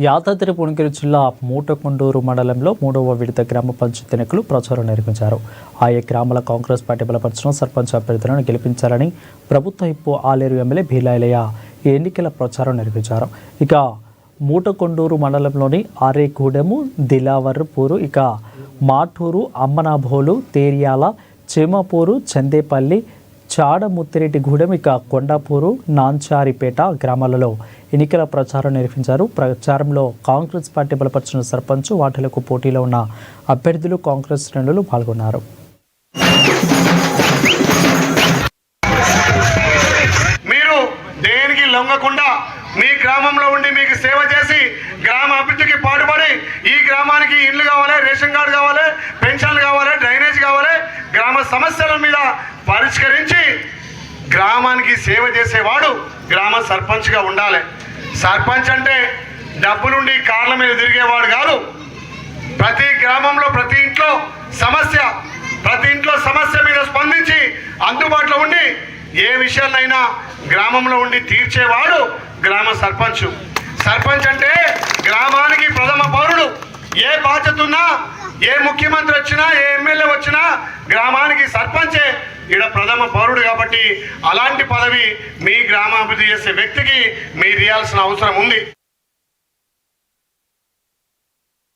యాదాద్రి భువనగిరి జిల్లా మూటకొండూరు మండలంలో 3వ విడత గ్రామ పంచాయతీ ఎన్నికలు ప్రచారం నిర్వహించారు. ఆయా గ్రామాల కాంగ్రెస్ పార్టీ బలపరిచిన సర్పంచ్ అభ్యర్థులను గెలిపించాలని ప్రభుత్వ ఇప్పు ఆలేరు ఎమ్మెల్యే భీలాయలయ్య ఈ ఎన్నికల ప్రచారం నిర్వహించారు. ఇక మూటకొండూరు మండలంలోని ఆరేగూడెము, దిలావర్పూరు, ఇక మాటూరు, అమ్మనాభోలు, తేర్యాల, చేమపూరు, చందేపల్లి, చాడముత్తిరెడ్డిగూడెం, ఇక కొండాపూరు, నాంచారిపేట గ్రామాలలో ఎన్నికల ప్రచారం నిర్వహించారు. ప్రచారంలో కాంగ్రెస్ పార్టీ బలపరిచిన సర్పంచ్, వార్డులకు పోటీలో ఉన్న అభ్యర్థులు, కాంగ్రెస్ శ్రేణులు పాల్గొన్నారు. మీరు దేనికి లొంగకుండా మీ గ్రామంలో ఉండి మీకు సేవ చేసి గ్రామ అభివృద్ధికి పాటుపడి ఈ గ్రామానికి ఇండ్లు కావాలి, రేషన్ కార్డు కావాలి, పెన్షన్లు కావాలి, డ్రైనేజ్ కావాలి, గ్రామ సమస్యల మీద పరిష్కరించి గ్రామానికి సేవ చేసేవాడు గ్రామ సర్పంచ్గా ఉండాలి. సర్పంచ్ అంటే డబ్బులుండి కార్ల మీద తిరిగేవాడు కాదు. ప్రతి గ్రామంలో ప్రతి ఇంట్లో సమస్య మీద స్పందించి అందుబాటులో ఉండి ఏ విషయాలైనా గ్రామంలో ఉండి తీర్చేవాడు గ్రామ సర్పంచ్. సర్పంచ్ అంటే గ్రామానికి ప్రథమ పౌరుడు. ఏ బాధ్యత ఉన్నా, ఏ ముఖ్యమంత్రి వచ్చినా, ఏ ఎమ్మెల్యే వచ్చినా గ్రామానికి సర్పంచే ఈడ ప్రథమ పౌరుడు. కాబట్టి అలాంటి పదవి మీ గ్రామాభివృద్ధి చేసే వ్యక్తికి మీరు ఇవ్వాల్సిన అవసరం ఉంది.